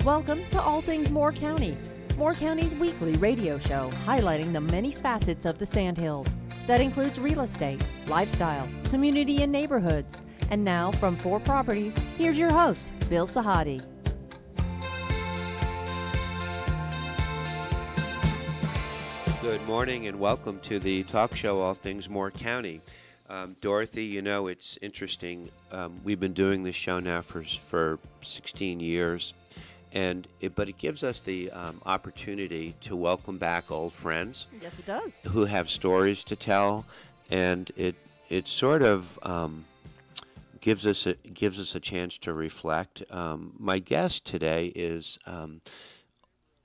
Welcome to All Things Moore County, Moore County's weekly radio show highlighting the many facets of the Sandhills. That includes real estate, lifestyle, community and neighborhoods. And now, from 4 Properties, here's your host, Bill Sahadi. Good morning and welcome to the talk show, All Things Moore County. Dorothy, you know, it's interesting. We've been doing this show now for 16 years. But it gives us the opportunity to welcome back old friends. Yes, it does. Who have stories to tell, and it sort of gives us a chance to reflect. My guest today is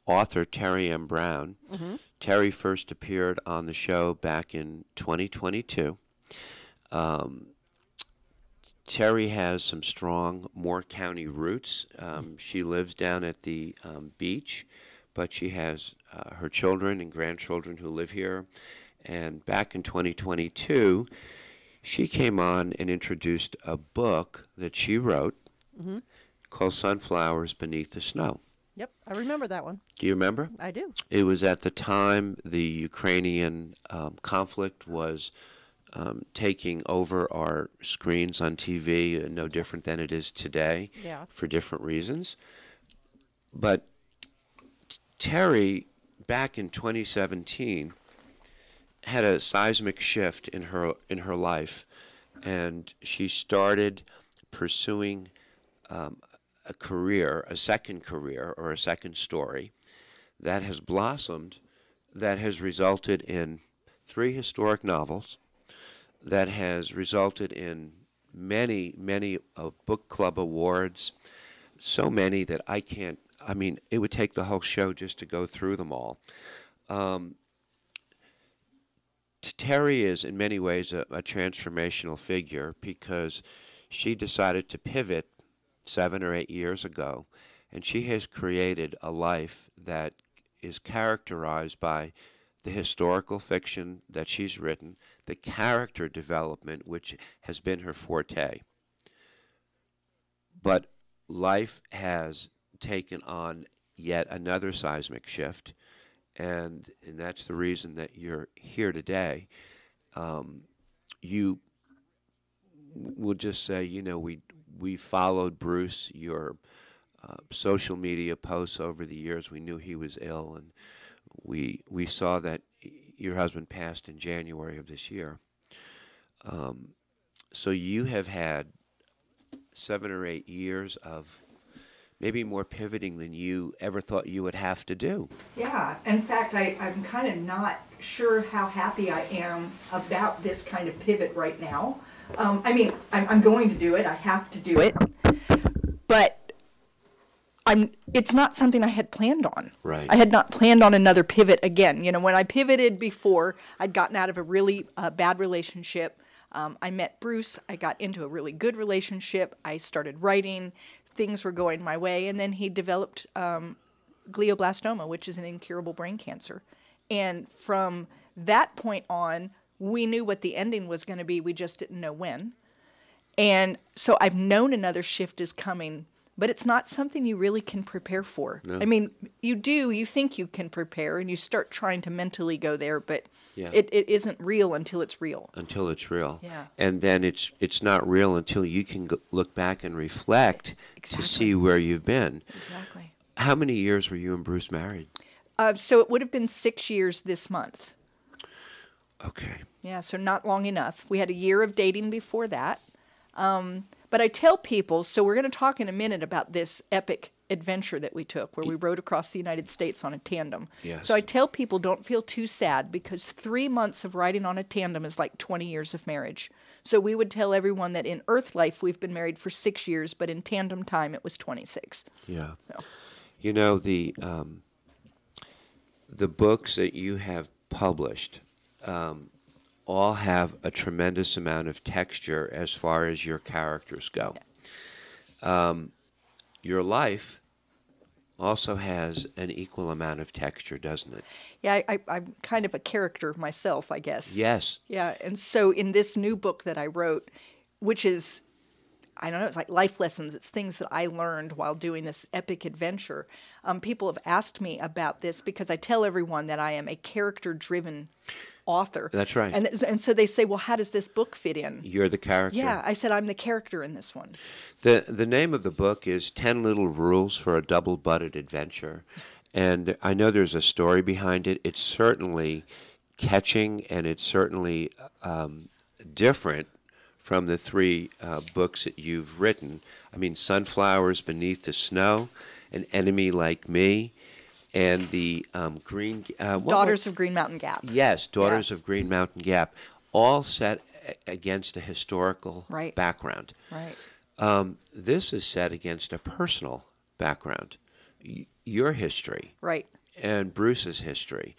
author Teri M Brown. Mm-hmm. Teri first appeared on the show back in 2022. Teri has some strong Moore County roots. She lives down at the beach, but she has her children and grandchildren who live here. And back in 2022, she came on and introduced a book that she wrote called Sunflowers Beneath the Snow. Yep, I remember that one. Do you remember? I do. It was at the time the Ukrainian conflict was taking over our screens on TV, no different than it is today, for different reasons. But Teri, back in 2017, had a seismic shift in her life, and she started pursuing a career, a second career, or a second story that has blossomed, that has resulted in 3 historic novels, that has resulted in many book club awards, so many that it would take the whole show just to go through them all. Teri is in many ways a transformational figure because she decided to pivot 7 or 8 years ago, and she has created a life that is characterized by the historical fiction that she's written, the character development, which has been her forte. But life has taken on yet another seismic shift, and that's the reason that you're here today. You will just say, you know, we followed Bruce, your social media posts over the years. We knew he was ill, and we saw that your husband passed in January of this year. So you have had 7 or 8 years of maybe more pivoting than you ever thought you would have to do. Yeah, in fact, I'm kind of not sure how happy I am about this kind of pivot right now. I'm going to do it. I have to do it. But it's not something I had planned on. Right. I had not planned on another pivot again. You know, when I pivoted before, I'd gotten out of a really bad relationship. I met Bruce. I got into a really good relationship. I started writing. Things were going my way. And then he developed glioblastoma, which is an incurable brain cancer. And from that point on, we knew what the ending was going to be. We just didn't know when. And so I've known another shift is coming, but it's not something you really can prepare for. No. I mean, you think you can prepare, and you start trying to mentally go there, but it isn't real until it's real. Until it's real. Yeah. And then it's not real until you can look back and reflect to see where you've been. Exactly. How many years were you and Bruce married? So it would have been 6 years this month. Okay. Yeah, so not long enough. We had a year of dating before that. But I tell people, so we're going to talk in a minute about this epic adventure that we took where we rode across the United States on a tandem. Yes. So I tell people don't feel too sad because 3 months of riding on a tandem is like 20 years of marriage. So we would tell everyone that in Earth life we've been married for 6 years, but in tandem time it was 26. Yeah. So. You know, the books that you have published all have a tremendous amount of texture as far as your characters go. Yeah. Your life also has an equal amount of texture, doesn't it? Yeah, I'm kind of a character myself, I guess. Yes. Yeah, and so in this new book that I wrote, which is I don't know, it's like life lessons. It's things that I learned while doing this epic adventure. People have asked me about this because I tell everyone that I am a character-driven author. That's right. And so they say, well, how does this book fit in? You're the character. Yeah, I said I'm the character in this one. The name of the book is 10 Little Rules for a Double Butted Adventure. And I know there's a story behind it. It's certainly catching, and it's certainly different from the three books that you've written. I mean, Sunflowers Beneath the Snow, An Enemy Like Me, and the Green... Daughters of Green Mountain Gap. Yes, Daughters of Green Mountain Gap, all set against a historical background. Right. This is set against a personal background. Your history. Right. And Bruce's history.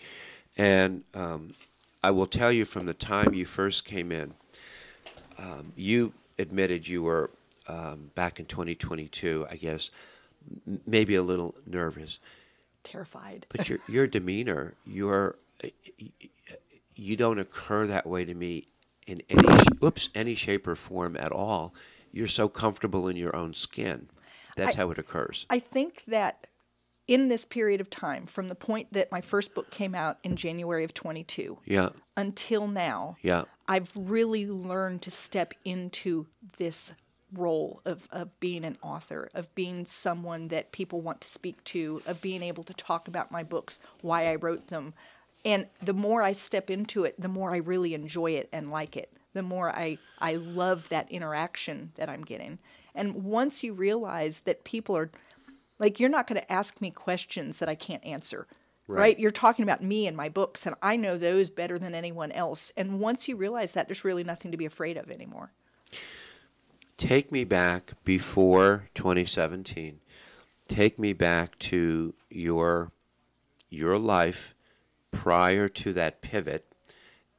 And I will tell you, from the time you first came in, you admitted you were, back in 2022, I guess, maybe a little nervous. Terrified. But your demeanor, you don't occur that way to me in any shape or form at all. You're so comfortable in your own skin. That's how it occurs. I think that in this period of time, from the point that my first book came out in January of 22 until now, I've really learned to step into this role of being an author, of being someone that people want to speak to, of being able to talk about my books, why I wrote them. And the more I step into it, the more I really enjoy it and like it, the more I love that interaction that I'm getting. And once you realize that people are, like, you're not going to ask me questions that I can't answer, right? You're talking about me and my books, and I know those better than anyone else. And once you realize that, there's really nothing to be afraid of anymore. Take me back before 2017. Take me back to your life prior to that pivot,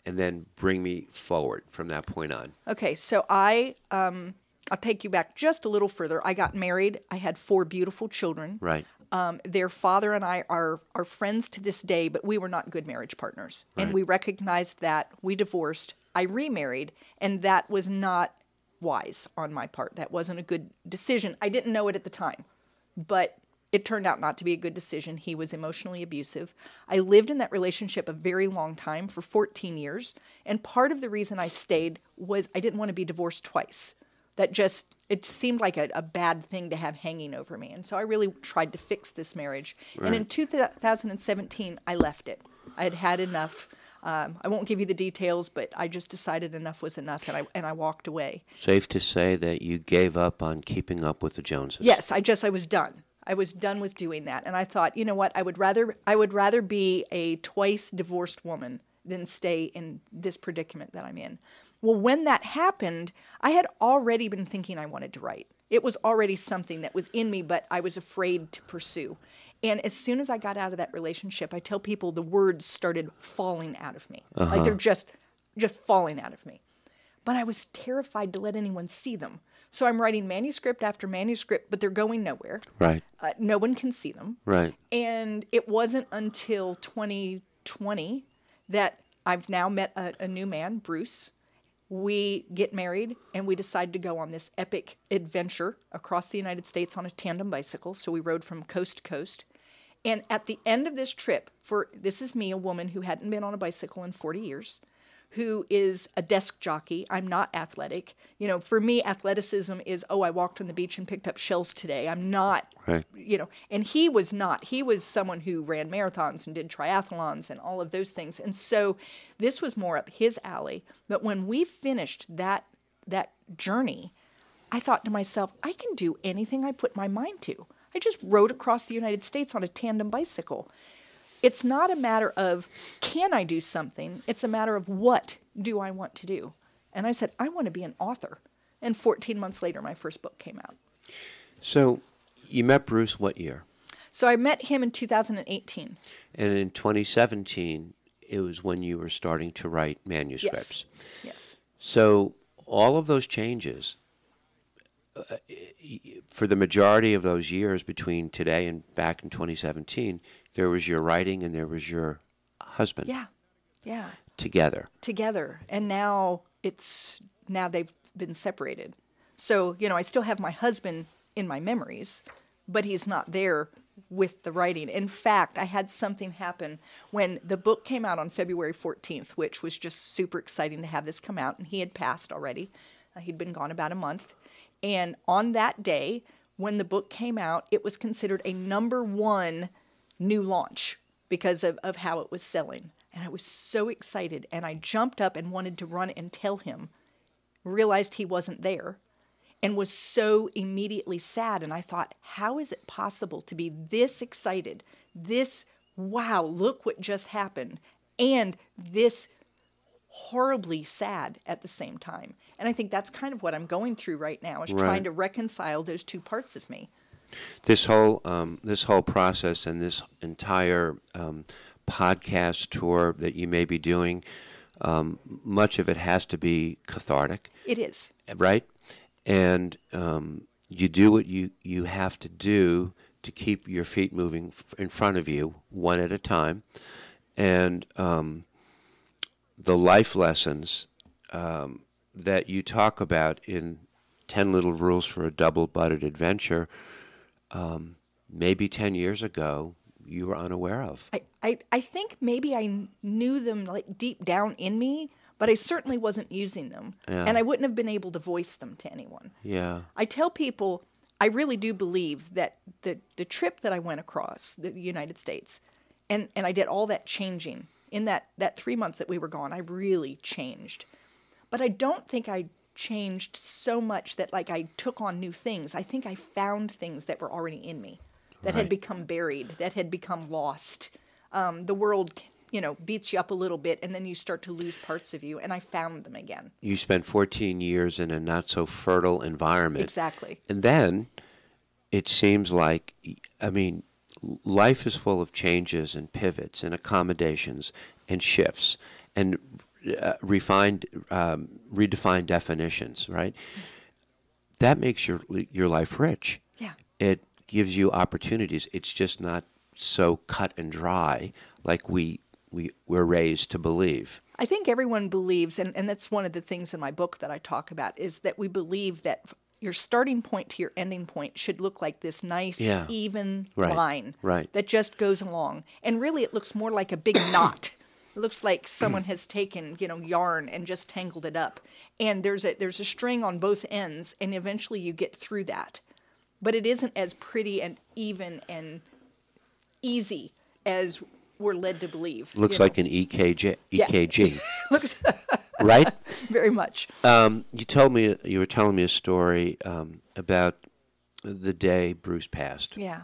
and then bring me forward from that point on. Okay, so I'll take you back just a little further. I got married. I had 4 beautiful children. Right. Their father and I are friends to this day, but we were not good marriage partners. Right. And we recognized that. We divorced. I remarried, and that was not wise on my part. That wasn't a good decision. I didn't know it at the time, but it turned out not to be a good decision. He was emotionally abusive. I lived in that relationship a very long time, for 14 years, and part of the reason I stayed was I didn't want to be divorced twice. It seemed like a bad thing to have hanging over me. And so I really tried to fix this marriage. Right. And in 2017, I left it. I had had enough. I won't give you the details, but I just decided enough was enough, and I walked away. Safe to say that you gave up on keeping up with the Joneses. Yes, I was done. I was done with doing that. And I thought, you know what, I would rather be a twice divorced woman than stay in this predicament that I'm in. Well, when that happened, I had already been thinking I wanted to write. It was already something that was in me, but I was afraid to pursue. And as soon as I got out of that relationship, I tell people the words started falling out of me. Like they're just falling out of me. But I was terrified to let anyone see them. So I'm writing manuscript after manuscript, but they're going nowhere. Right. No one can see them. Right. And it wasn't until 2020 that I've now met a new man, Bruce. We get married, and we decide to go on this epic adventure across the United States on a tandem bicycle. So we rode from coast to coast. And at the end of this trip, this is me, a woman who hadn't been on a bicycle in 40 years, who is a desk jockey. I'm not athletic. You know, for me, athleticism is, I walked on the beach and picked up shells today. I'm not, and he was not. He was someone who ran marathons and did triathlons and all of those things. And so this was more up his alley. But when we finished that journey, I thought to myself, I can do anything I put my mind to. I just rode across the United States on a tandem bicycle. It's not a matter of, can I do something? It's a matter of, what do I want to do? And I said, I want to be an author. And 14 months later, my first book came out. So you met Bruce what year? So I met him in 2018. And in 2017, it was when you were starting to write manuscripts. Yes. So all of those changes, for the majority of those years between today and back in 2017, there was your writing and there was your husband. Yeah. Together. And now they've been separated. So, I still have my husband in my memories, but he's not there with the writing. In fact, I had something happen when the book came out on February 14th, which was just super exciting to have this come out, and he had passed already. He'd been gone about a month. And on that day, when the book came out, it was considered a #1 new launch because of how it was selling. And I was so excited, and I jumped up and wanted to run and tell him, realized he wasn't there, and was so immediately sad. And I thought, how is it possible to be this excited, this, wow, look what just happened, and this horribly sad at the same time? And I think that's kind of what I'm going through right now, is trying to reconcile those two parts of me. This whole process and this entire podcast tour that you may be doing, much of it has to be cathartic. It is. Right? And you do what you have to do to keep your feet moving in front of you, one at a time. And the life lessons that you talk about in 10 Little Rules for a Double Butted Adventure, maybe 10 years ago, you were unaware of. I think maybe I knew them like deep down in me, but I certainly wasn't using them. Yeah. And I wouldn't have been able to voice them to anyone. Yeah. I tell people, I really do believe that the trip that I went across the United States, and I did all that changing, in that 3 months that we were gone, I really changed. But I don't think I changed so much that like I took on new things. I think I found things that were already in me, that had become buried, that had become lost. The world, beats you up a little bit, and then you start to lose parts of you, and I found them again. You spent 14 years in a not-so-fertile environment. Exactly. And then it seems like, life is full of changes and pivots and accommodations and shifts and redefined definitions, right? That makes your life rich. Yeah. It gives you opportunities. It's just not so cut and dry like we're raised to believe. I think everyone believes, and that's one of the things in my book that I talk about, is that we believe that your starting point to your ending point should look like this nice, even line that just goes along. And really it looks more like a big knot. It looks like someone has taken, yarn and just tangled it up. And there's a string on both ends, and eventually you get through that. But it isn't as pretty and even and easy as we're led to believe. Looks like an EKG. Looks right? Very much. You were telling me a story about the day Bruce passed. Yeah.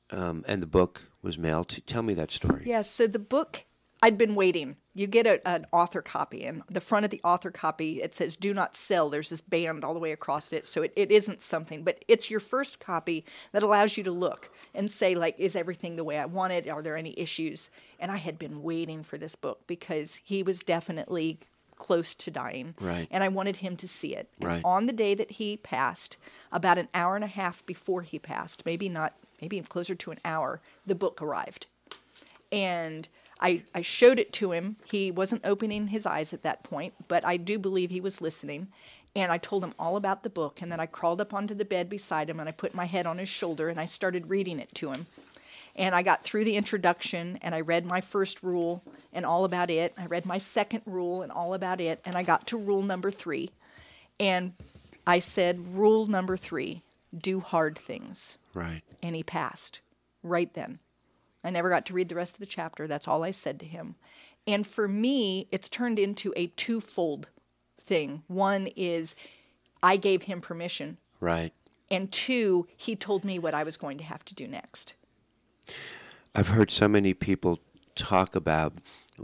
And the book was mailed. Tell me that story. Yeah, so the book, I'd been waiting. You get an author copy, and the front of the author copy, it says, "Do not sell." There's this band all the way across it, so it isn't something. But it's your first copy that allows you to look and say, like, is everything the way I want it? Are there any issues? And I had been waiting for this book because he was definitely close to dying. Right. And I wanted him to see it. Right. And on the day that he passed, about an hour and a half before he passed, maybe closer to an hour, the book arrived. And I showed it to him. He wasn't opening his eyes at that point, but I do believe he was listening. And I told him all about the book, and then I crawled up onto the bed beside him, and I put my head on his shoulder, and I started reading it to him. And I got through the introduction, and I read my first rule and all about it. I read my second rule and all about it, and I got to rule number 3. And I said, rule number 3, do hard things. Right. And he passed right then. I never got to read the rest of the chapter. That's all I said to him. And for me, it's turned into a twofold thing. One is I gave him permission. Right. And 2, he told me what I was going to have to do next. I've heard so many people talk about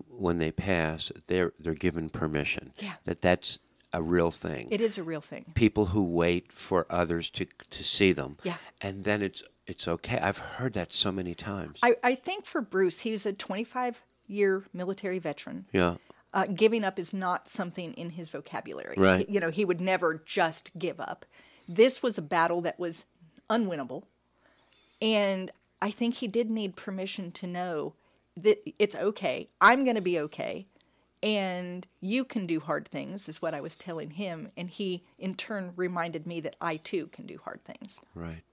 when they pass, they're given permission. Yeah. That's a real thing. It is a real thing. People who wait for others to see them. Yeah. And then it's okay. I've heard that so many times. I think for Bruce, he's a 25-year military veteran. Yeah. Giving up is not something in his vocabulary. Right. He would never just give up. This was a battle that was unwinnable. And I think he did need permission to know that it's okay. I'm going to be okay. And you can do hard things, is what I was telling him. And he, in turn, reminded me that I, too, can do hard things. Right.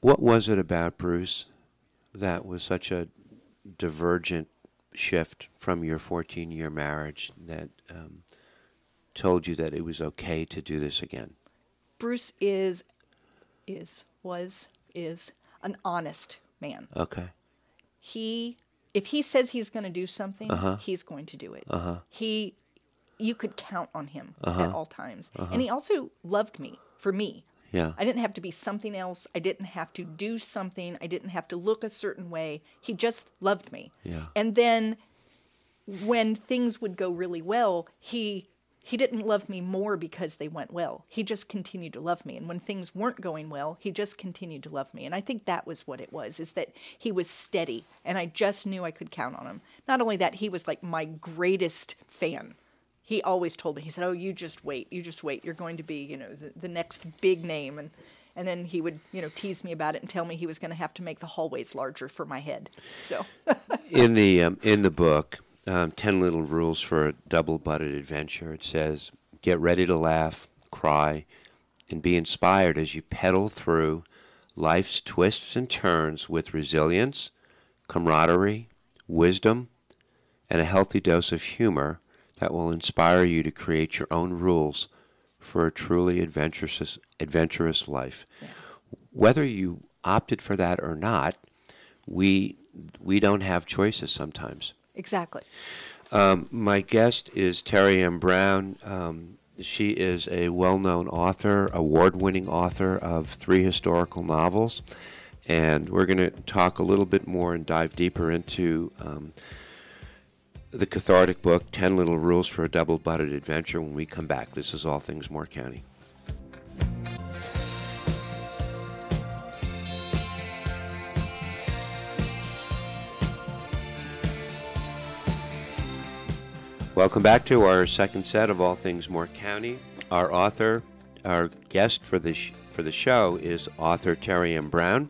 What was it about Bruce that was such a divergent shift from your 14-year marriage that told you that it was okay to do this again? Bruce was an honest man. Okay. If he says he's going to do something, he's going to do it. You could count on him at all times. And he also loved me for me. Yeah. I didn't have to be something else. I didn't have to do something. I didn't have to look a certain way. He just loved me. Yeah. And then when things would go really well, he didn't love me more because they went well. He just continued to love me. And when things weren't going well, he just continued to love me. And I think that was what it was, is that he was steady. And I just knew I could count on him. Not only that, he was like my greatest fan. He always told me, he said, oh, you just wait. You're going to be, the next big name. And then he would, tease me about it and tell me he was going to have to make the hallways larger for my head. So in the book, 10 Little Rules for a Double Butted Adventure, it says, get ready to laugh, cry, and be inspired as you pedal through life's twists and turns with resilience, camaraderie, wisdom, and a healthy dose of humor that will inspire you to create your own rules for a truly adventurous life. Yeah. Whether you opted for that or not, we don't have choices sometimes. Exactly. My guest is Teri M Brown. She is a well-known author, award-winning author of 3 historical novels, and we're going to talk a little bit more and dive deeper into the cathartic book, 10 Little Rules for a Double Butted Adventure, when we come back. This is All Things Moore County. Welcome back to our second set of All Things Moore County. Our guest for the show is author Teri M Brown.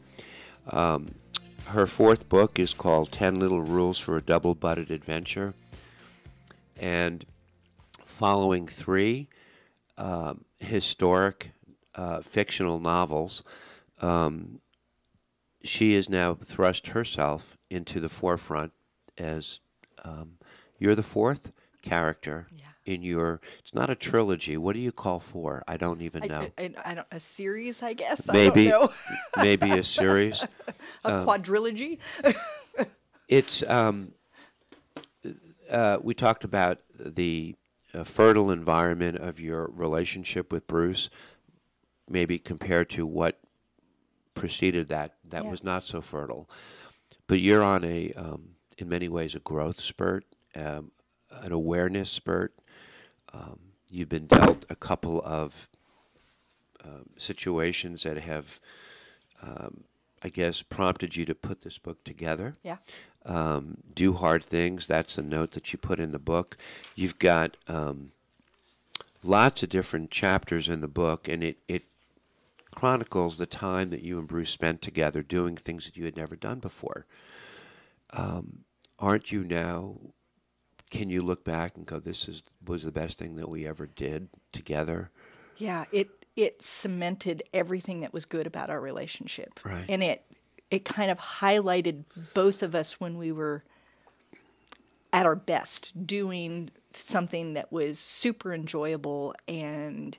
Her 4th book is called 10 Little Rules for a Double Butted Adventure. And following 3 historic fictional novels, she has now thrust herself into the forefront as you're the 4th character in your, it's not a trilogy. What do you call 4? I don't even know. I don't, a series, I guess. Maybe, I don't know. Maybe a series. A quadrilogy. It's we talked about the fertile environment of your relationship with Bruce, maybe compared to what preceded that was not so fertile. But you're on a, in many ways, a growth spurt, an awareness spurt. You've been dealt a couple of situations that have, I guess, prompted you to put this book together. Yeah. Do hard things. That's the note that you put in the book. You've got lots of different chapters in the book, and it chronicles the time that you and Bruce spent together doing things that you had never done before. Aren't you now, can you look back and go, was the best thing that we ever did together? Yeah, it cemented everything that was good about our relationship. Right. And it kind of highlighted both of us when we were at our best, doing something that was super enjoyable. And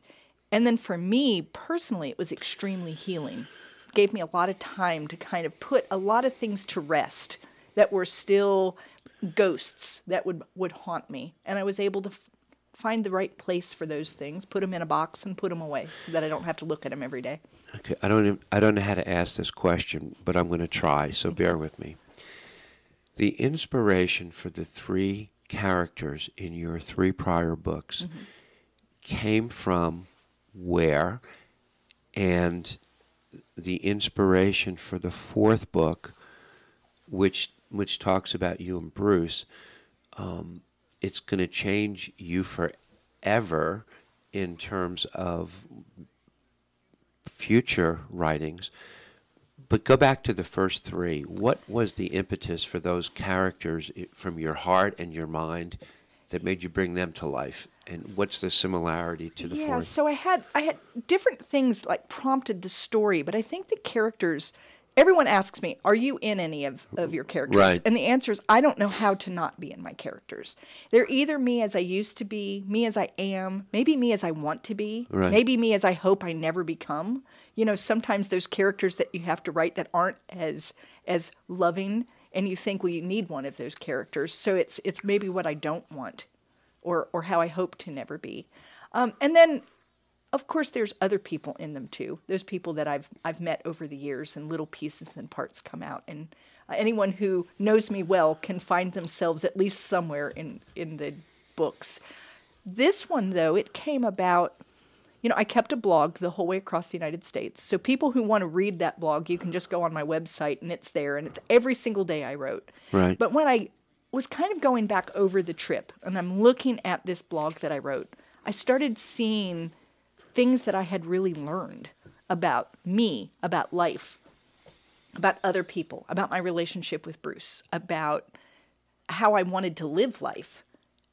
then for me, personally, it was extremely healing. It gave me a lot of time to kind of put a lot of things to rest that were still ghosts that would haunt me. And I was able to find the right place for those things, put them in a box and put them away so that I don't have to look at them every day. Okay, I don't know how to ask this question, but I'm going to try, so bear with me. The inspiration for the 3 characters in your 3 prior books came from where? And the inspiration for the 4th book, which talks about you and Bruce, it's going to change you forever in terms of future writings. But go back to the first three. What was the impetus for those characters from your heart and your mind that made you bring them to life? And what's the similarity to the fourth? Yeah, so I had different things like prompted the story, but I think the characters, everyone asks me, are you in any of your characters? Right. And the answer is, I don't know how to not be in my characters. They're either me as I used to be, me as I am, maybe me as I want to be, right. maybe me as I hope I never become. You know, sometimes there's characters that you have to write that aren't as loving, and you think, well, you need one of those characters. So it's maybe what I don't want, or how I hope to never be. And then, of course, there's other people in them too. There's people that I've met over the years, and little pieces and parts come out. And anyone who knows me well can find themselves at least somewhere in the books. This one, though, it came about. You know, I kept a blog the whole way across the United States. So people who want to read that blog, you can just go on my website, and it's there, and it's every single day I wrote. Right. But when I was kind of going back over the trip, and I'm looking at this blog that I wrote, I started seeing things that I had really learned about me, about life, about other people, about my relationship with Bruce, about how I wanted to live life.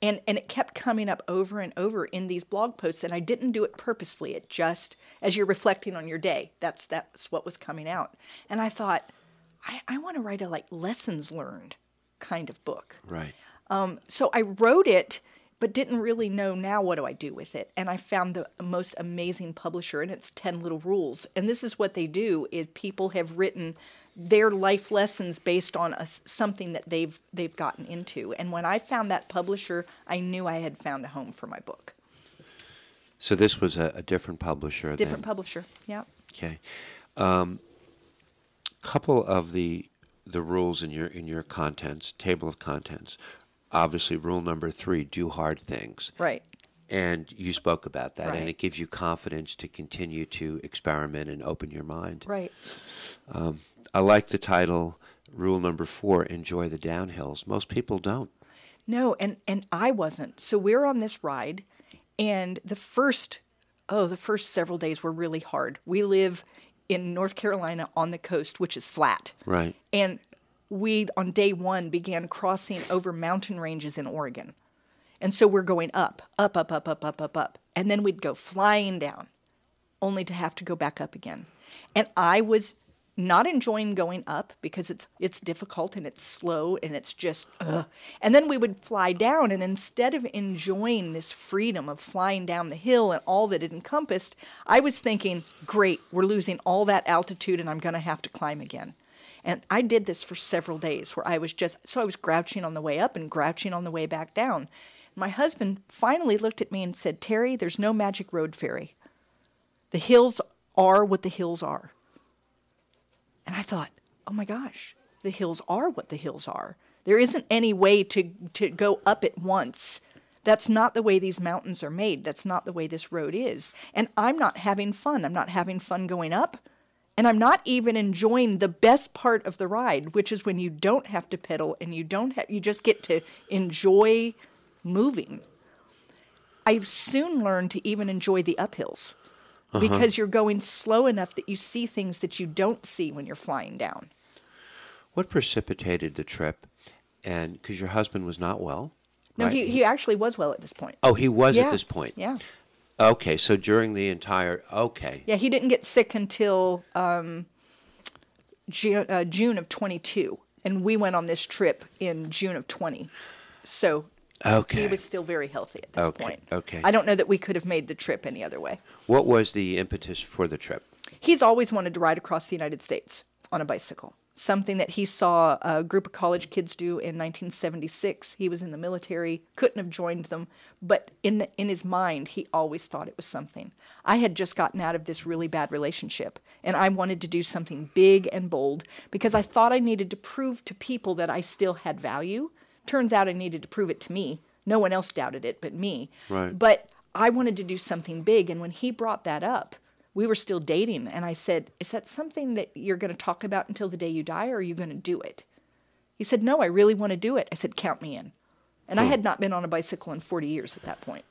And it kept coming up over and over in these blog posts, and I didn't do it purposefully. It just, as you're reflecting on your day, that's what was coming out. And I thought, I want to write a lessons learned kind of book. Right. So I wrote it, but didn't really know now what do I do with it. And I found the most amazing publisher, and it's 10 Little Rules. And this is what they do, is people have written their life lessons based on something that they've gotten into. And when I found that publisher, I knew I had found a home for my book. So this was a different publisher. Different publisher, yeah. Okay. Couple of the rules in your contents, table of contents. Obviously, rule number 3: do hard things. Right. And you spoke about that, right. and it gives you confidence to continue to experiment and open your mind. Right. I like the title, rule number 4, enjoy the downhills. Most people don't. No, and I wasn't. So we're on this ride, and the first several days were really hard. We live in North Carolina on the coast, which is flat. Right. And we, on day 1, began crossing over mountain ranges in Oregon. And so we're going up. And then we'd go flying down, only to have to go back up again. And I was not enjoying going up because it's difficult and it's slow and it's just, And then we would fly down, and instead of enjoying this freedom of flying down the hill and all that it encompassed, I was thinking, great, we're losing all that altitude and I'm going to have to climb again. And I did this for several days where I was grouching on the way up and grouching on the way back down. My husband finally looked at me and said, Teri, there's no magic road fairy. The hills are what the hills are. And I thought, oh my gosh, the hills are what the hills are. There isn't any way to go up at once. That's not the way these mountains are made. That's not the way this road is. And I'm not having fun. I'm not having fun going up. And I'm not even enjoying the best part of the ride, which is when you don't have to pedal and you just get to enjoy moving. I soon learned to even enjoy the uphills. Because you're going slow enough that you see things that you don't see when you're flying down. What precipitated the trip? And because your husband was not well? No, right? he actually was well at this point. Oh, he was at this point? Yeah. Okay, so during the entire, okay. Yeah, he didn't get sick until June of 22. And we went on this trip in June of 20. So okay. He was still very healthy at this point. Okay. I don't know that we could have made the trip any other way. What was the impetus for the trip? He's always wanted to ride across the United States on a bicycle. Something that he saw a group of college kids do in 1976. He was in the military, couldn't have joined them, but in his mind, he always thought it was something. I had just gotten out of this really bad relationship, and I wanted to do something big and bold because I thought I needed to prove to people that I still had value. Turns out I needed to prove it to me. No one else doubted it but me. Right. But I wanted to do something big, and when he brought that up, we were still dating, and I said, is that something that you're going to talk about until the day you die, or are you going to do it? He said, no, I really want to do it. I said, count me in. And I had not been on a bicycle in 40 years at that point.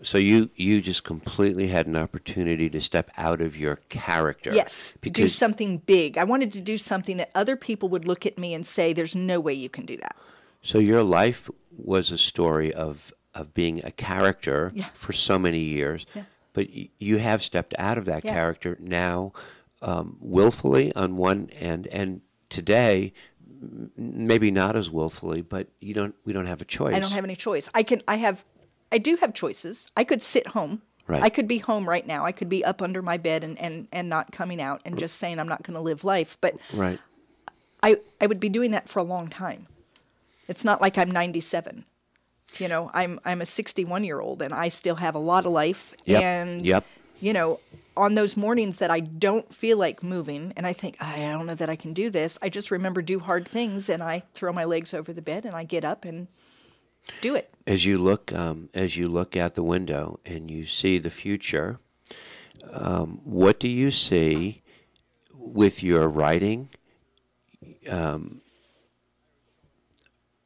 So you just completely had an opportunity to step out of your character. Yes, do something big. I wanted to do something that other people would look at me and say, there's no way you can do that. So your life was a story of being a character for so many years, but you have stepped out of that character now willfully on one end, and today maybe not as willfully, but we don't have a choice. I don't have any choice. I do have choices. I could sit home. Right. I could be home right now. I could be up under my bed and not coming out and just saying I'm not going to live life. But right. I would be doing that for a long time. It's not like I'm 97. You know, I'm a 61-year-old and I still have a lot of life. Yep. And yep. You know, on those mornings that I don't feel like moving and I think, I don't know that I can do this, I just remember do hard things and I throw my legs over the bed and I get up and do it. As you look out the window and you see the future, what do you see with your writing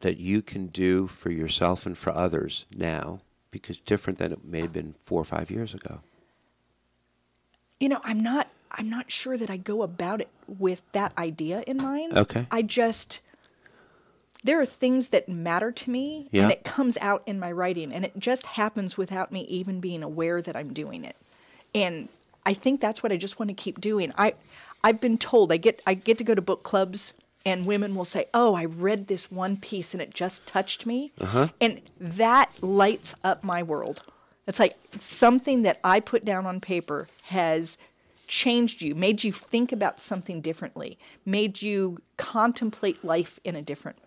that you can do for yourself and for others now, because different than it may have been 4 or 5 years ago? You know, I'm not sure that I go about it with that idea in mind. Okay. There are things that matter to me, and it comes out in my writing, and it just happens without me even being aware that I'm doing it. And I think that's what I just want to keep doing. I've been told I get to go to book clubs, and women will say, "Oh, I read this one piece, and it just touched me," and that lights up my world. It's like something that I put down on paper has changed you, made you think about something differently, made you contemplate life in a different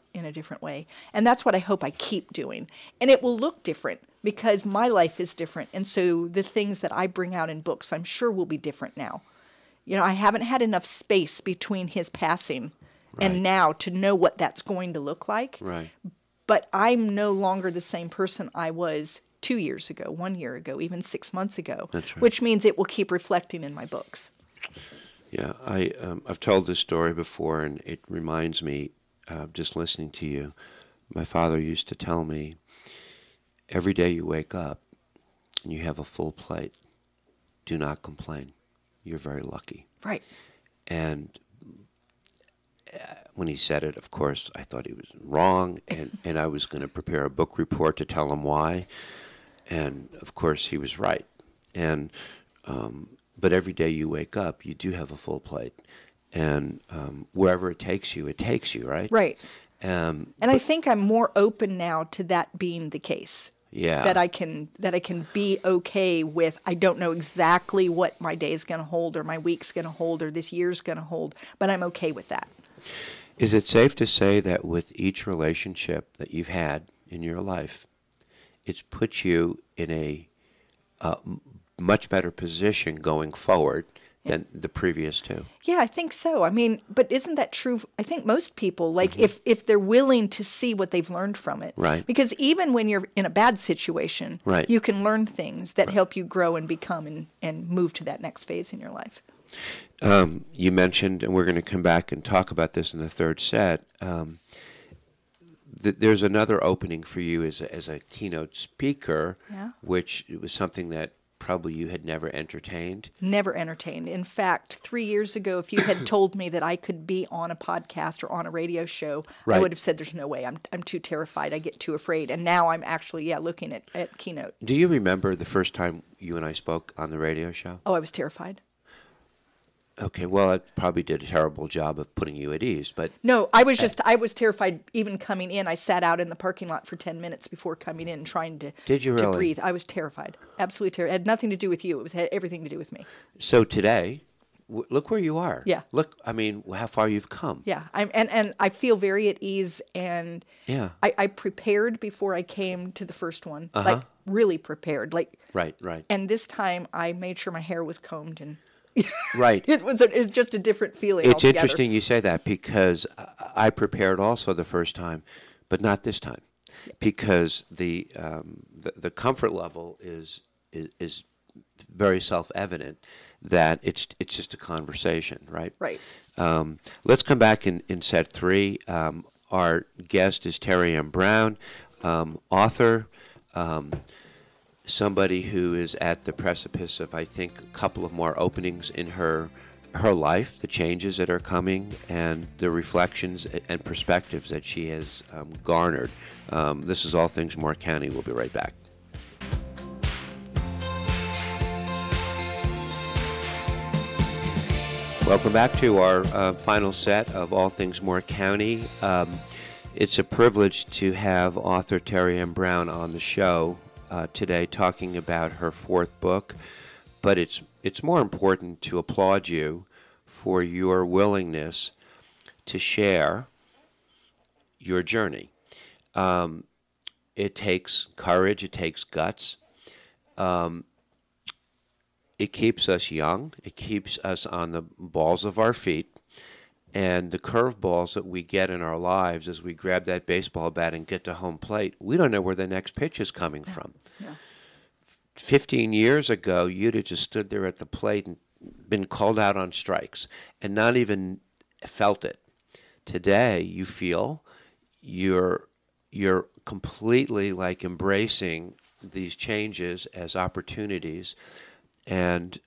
way. And that's what I hope I keep doing. And it will look different because my life is different. And so the things that I bring out in books, I'm sure will be different now. You know, I haven't had enough space between his passing and now to know what that's going to look like. Right. But I'm no longer the same person I was 2 years ago, 1 year ago, even 6 months ago. That's right. Which means it will keep reflecting in my books. Yeah, I've told this story before, and it reminds me, just listening to you, my father used to tell me, every day you wake up and you have a full plate, do not complain. You're very lucky. Right. And when he said it, of course, I thought he was wrong, and I was going to prepare a book report to tell him why. And, of course, he was right. And but every day you wake up, you do have a full plate. And wherever it takes you, right? Right. And I think I'm more open now to that being the case. Yeah. That I can be okay with, I don't know exactly what my day is going to hold or my week's going to hold or this year's going to hold, but I'm okay with that. Is it safe to say that with each relationship that you've had in your life, it's put you in a much better position going forward than the previous two? Yeah, I think so. I mean, but isn't that true? I think most people, like if they're willing to see what they've learned from it. Right. Because even when you're in a bad situation, you can learn things that help you grow and become and move to that next phase in your life. You mentioned, and we're going to come back and talk about this in the third set, there's another opening for you as a keynote speaker, which was something that probably you had never entertained. Never entertained. In fact, 3 years ago, if you had told me that I could be on a podcast or on a radio show, I would have said, there's no way. I'm too terrified. I get too afraid. And now I'm actually, looking at keynote. Do you remember the first time you and I spoke on the radio show? Oh, I was terrified. Okay, well, I probably did a terrible job of putting you at ease, but... No, I was terrified even coming in. I sat out in the parking lot for 10 minutes before coming in trying to breathe. I was terrified, absolutely terrified. It had nothing to do with you. It had everything to do with me. So today, look where you are. Yeah. Look, I mean, how far you've come. Yeah, and I feel very at ease, and I prepared before I came to the first one, like really prepared. Like Right. And this time I made sure my hair was combed and... Right. It's just a different feeling It's altogether. interesting you say that because I prepared also the first time, but not this time, because the comfort level is very self-evident that it's just a conversation, right? Right. Let's come back in set 3. Our guest is Teri M Brown, author, somebody who is at the precipice of, I think, a couple of more openings in her life, the changes that are coming, and the reflections and perspectives that she has garnered. This is All Things Moore County. We'll be right back. Welcome back to our final set of All Things Moore County. It's a privilege to have author Teri M Brown on the show today, talking about her fourth book. But it's more important to applaud you for your willingness to share your journey. It takes courage. It takes guts. It keeps us young. It keeps us on the balls of our feet. And the curveballs that we get in our lives as we grab that baseball bat and get to home plate, we don't know where the next pitch is coming from. Yeah. 15 years ago, you'd have just stood there at the plate and been called out on strikes and not even felt it. Today, you feel you're completely like embracing these changes as opportunities and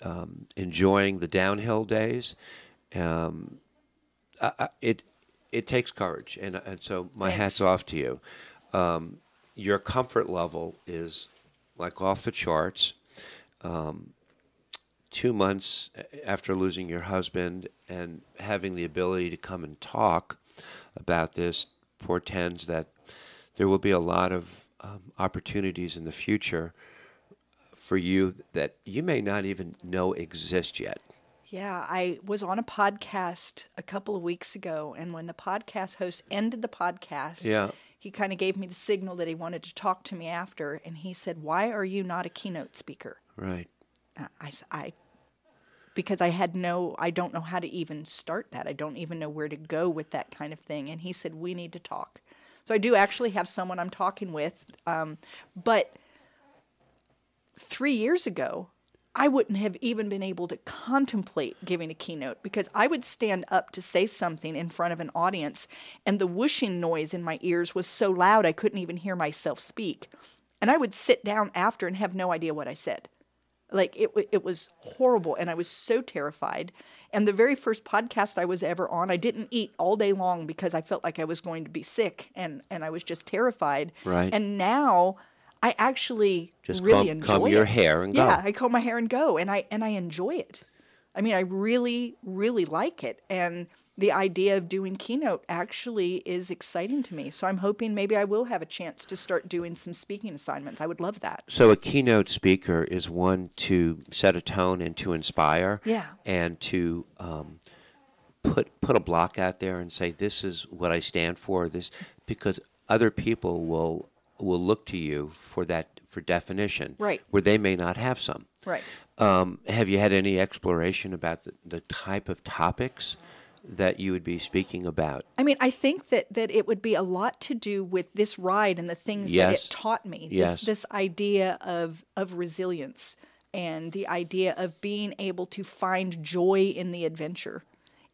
enjoying the downhill days. It takes courage, and so my hat's off to you. Your comfort level is like off the charts. 2 months after losing your husband and having the ability to come and talk about this portends that there will be a lot of opportunities in the future for you that you may not even know exist yet. Yeah, I was on a podcast a couple of weeks ago, and when the podcast host ended the podcast, he kind of gave me the signal that he wanted to talk to me after, and he said, "Why are you not a keynote speaker?" Right. Because I don't know how to even start that. I don't even know where to go with that kind of thing. And he said, "We need to talk." So I do actually have someone I'm talking with, but 3 years ago, I wouldn't have even been able to contemplate giving a keynote because I would stand up to say something in front of an audience and the whooshing noise in my ears was so loud I couldn't even hear myself speak. And I would sit down after and have no idea what I said. Like it was horrible, and I was so terrified. And the very first podcast I was ever on, I didn't eat all day long because I felt like I was going to be sick, and I was just terrified. Right. And now I actually just really enjoy comb your hair and go. Yeah, I comb my hair and go, and I enjoy it. I mean, I really, really like it, and the idea of doing keynote actually is exciting to me. So I'm hoping maybe I will have a chance to start doing some speaking assignments. I would love that. So a keynote speaker is one to set a tone and to inspire, and to put a block out there and say, "This is what I stand for." This because other people will look to you for definition, right? Where they may not have some, right? Have you had any exploration about the type of topics that you would be speaking about? I mean, I think that it would be a lot to do with this ride and the things that it taught me. This idea of resilience and the idea of being able to find joy in the adventure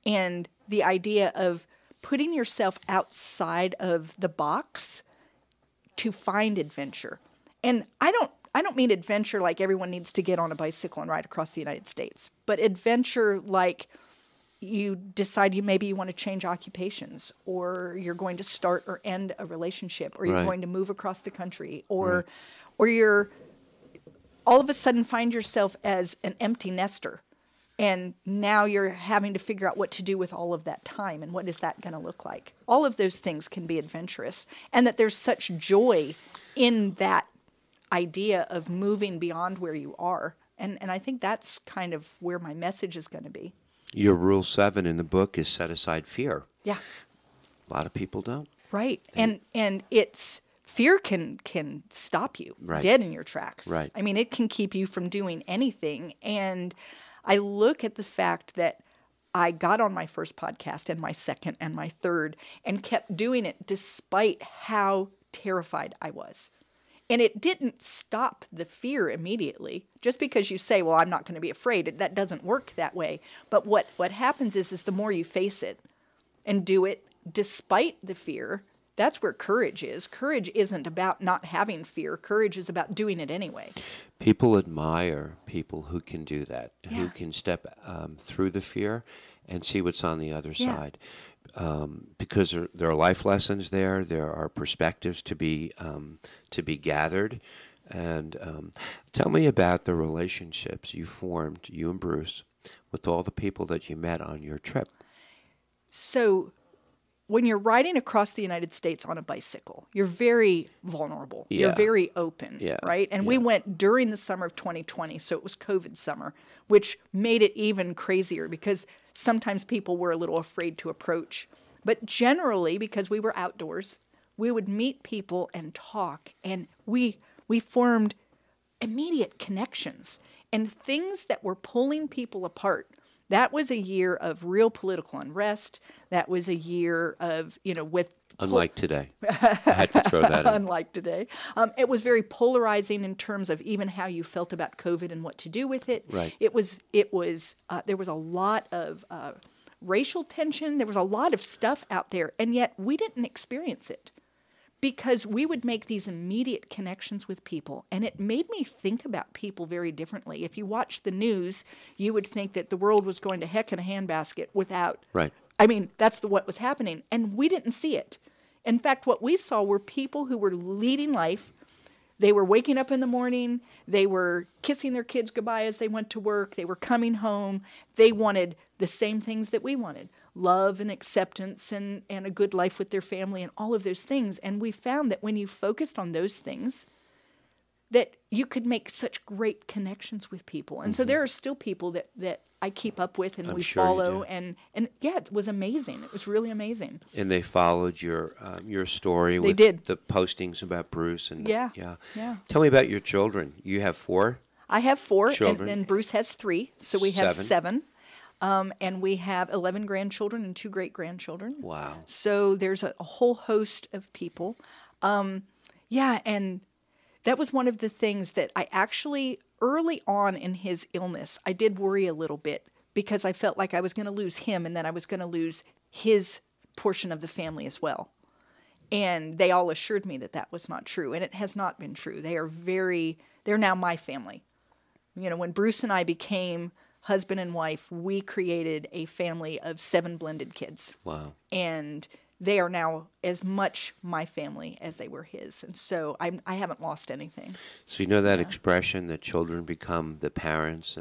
and the idea of putting yourself outside of the box to find adventure. And I don't mean adventure like everyone needs to get on a bicycle and ride across the United States, but adventure like you decide maybe you want to change occupations, or you're going to start or end a relationship, or you're going to move across the country, or you're all of a sudden find yourself as an empty nester. And now you're having to figure out what to do with all of that time and what is that going to look like. All of those things can be adventurous, and that there's such joy in that idea of moving beyond where you are. And I think that's kind of where my message is going to be. Your rule 7 in the book is set aside fear. Yeah. A lot of people don't. Right. And it's fear can stop you dead in your tracks. Right. I mean, it can keep you from doing anything. And I look at the fact that I got on my first podcast and my second and my third and kept doing it despite how terrified I was. And it didn't stop the fear immediately. Just because you say, well, I'm not going to be afraid, that doesn't work that way. But what happens is the more you face it and do it despite the fear, that's where courage is. Courage isn't about not having fear. Courage is about doing it anyway. People admire people who can do that, who can step through the fear and see what's on the other side. Because there are life lessons there. There are perspectives to be gathered. And tell me about the relationships you formed, you and Bruce, with all the people that you met on your trip. So when you're riding across the United States on a bicycle, you're very vulnerable. You're very open, right? And we went during the summer of 2020, so it was COVID summer, which made it even crazier because sometimes people were a little afraid to approach. But generally, because we were outdoors, we would meet people and talk, and we formed immediate connections and things that were pulling people apart. That was a year of real political unrest. That was a year of, with... Unlike today. I had to throw that in. Unlike today. It was very polarizing in terms of even how you felt about COVID and what to do with it. Right. There was a lot of racial tension. There was a lot of stuff out there, and yet we didn't experience it. Because we would make these immediate connections with people, and it made me think about people very differently. If you watch the news, you would think that the world was going to heck in a handbasket without... Right. I mean, that's what was happening, and we didn't see it. In fact, what we saw were people who were leading life. They were waking up in the morning. They were kissing their kids goodbye as they went to work. They were coming home. They wanted the same things that we wanted. Love and acceptance and a good life with their family and all of those things. And we found that when you focused on those things, that you could make such great connections with people. And so there are still people that I keep up with and we follow. And it was amazing. It was really amazing. And they followed your story with the postings about Bruce. And Yeah. Tell me about your children. You have 4? I have 4, children. and Bruce has 3. So we have 7. And we have 11 grandchildren and 2 great-grandchildren. Wow. So there's a whole host of people. And that was one of the things that I actually, early on in his illness, I did worry a little bit because I felt like I was going to lose him and then I was going to lose his portion of the family as well. And they all assured me that that was not true, and it has not been true. They're now my family. When Bruce and I became husband and wife, we created a family of 7 blended kids. Wow. And they are now as much my family as they were his. And so I haven't lost anything. So you know that expression that children become the parents?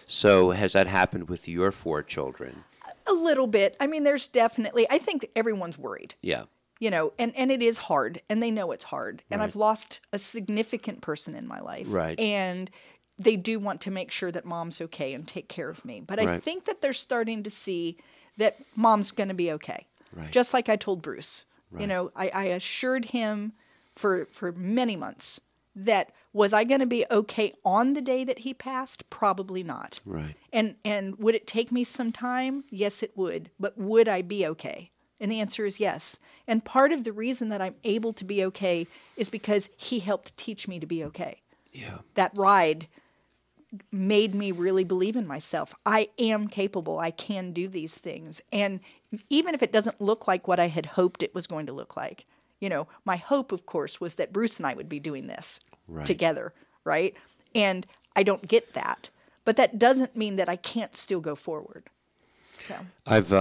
So has that happened with your 4 children? A little bit. I mean, there's definitely, I think everyone's worried. Yeah. And it is hard, and they know it's hard. And Right. I've lost a significant person in my life. Right. And they do want to make sure that mom's okay and take care of me. But I Right. think that they're starting to see that mom's going to be okay. Right. Just like I told Bruce. Right. I assured him for many months that was I going to be okay on the day that he passed? Probably not. Right. And would it take me some time? Yes, it would. But would I be okay? And the answer is yes. And part of the reason that I'm able to be okay is because he helped teach me to be okay. Yeah. That ride made me really believe in myself. I am capable. I can do these things. And even if it doesn't look like what I had hoped it was going to look like, my hope, of course, was that Bruce and I would be doing this together, right? And I don't get that. But that doesn't mean that I can't still go forward. So I've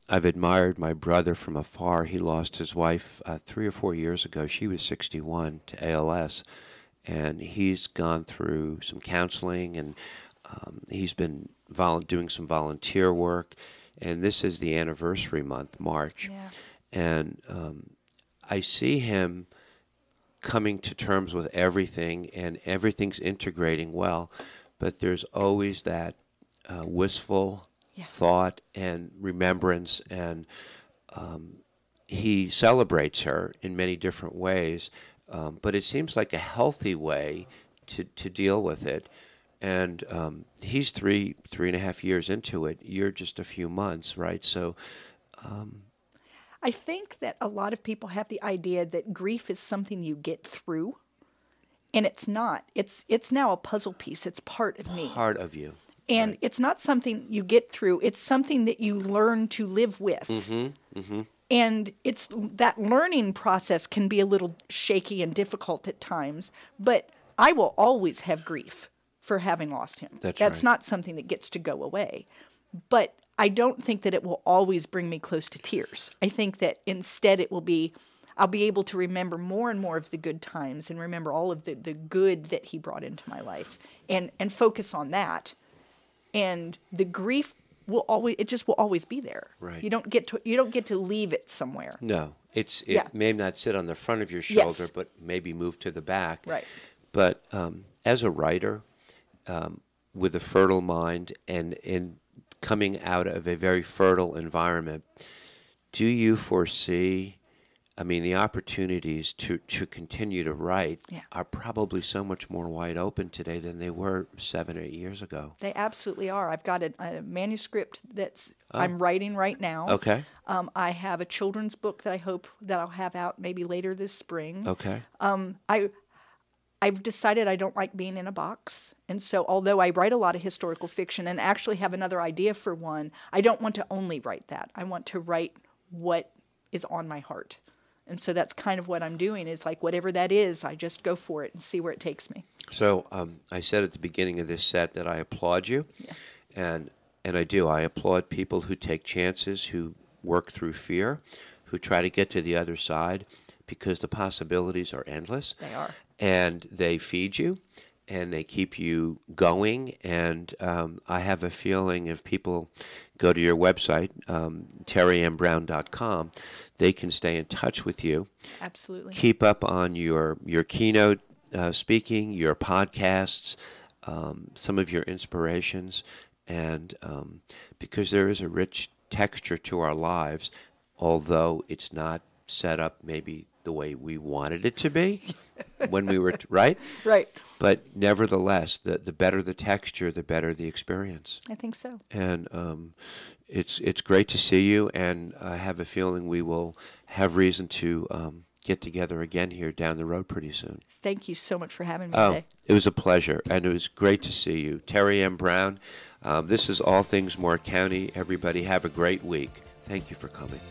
admired my brother from afar. He lost his wife 3 or 4 years ago. She was 61 to ALS. And he's gone through some counseling, and he's been doing some volunteer work. And this is the anniversary month, March. Yeah. And I see him coming to terms with everything, and everything's integrating well. But there's always that wistful thought and remembrance, and he celebrates her in many different ways. But it seems like a healthy way to deal with it. And he's 3.5 years into it. You're just a few months, right? So I think that a lot of people have the idea that grief is something you get through. And it's not. It's now a puzzle piece. It's part of me. Part of you. And it's not something you get through. It's something that you learn to live with. Mm-hmm. Mm-hmm. And it's that learning process can be a little shaky and difficult at times, but I will always have grief for having lost him. That's right. Not something that gets to go away. But I don't think that it will always bring me close to tears. I think that instead it will be, I'll be able to remember more and more of the good times and remember all of the good that he brought into my life and focus on that. And the grief will always be there. Right. You don't get to leave it somewhere. No, it may not sit on the front of your shoulder, but maybe move to the back. Right. But as a writer, with a fertile mind and in coming out of a very fertile environment, do you foresee? I mean, the opportunities to continue to write are probably so much more wide open today than they were 7 or 8 years ago. They absolutely are. I've got a manuscript I'm writing right now. Okay. I have a children's book that I hope that I'll have out maybe later this spring. Okay. I've decided I don't like being in a box. And so although I write a lot of historical fiction and actually have another idea for one, I don't want to only write that. I want to write what is on my heart. And so that's kind of what I'm doing is like whatever that is, I just go for it and see where it takes me. So I said at the beginning of this set that I applaud you. Yeah. And I do. I applaud people who take chances, who work through fear, who try to get to the other side because the possibilities are endless. They are. And they feed you and they keep you going. And I have a feeling if people go to your website, TeriMBrown.com, they can stay in touch with you. Absolutely. Keep up on your keynote speaking, your podcasts, some of your inspirations, and because there is a rich texture to our lives, although it's not set up maybe the way we wanted it to be when we were, right? Right. But nevertheless, the better the texture, the better the experience. I think so. And it's great to see you, and I have a feeling we will have reason to get together again here down the road pretty soon. Thank you so much for having me today. It was a pleasure, and it was great to see you. Teri M Brown, this is All Things Moore County. Everybody have a great week. Thank you for coming.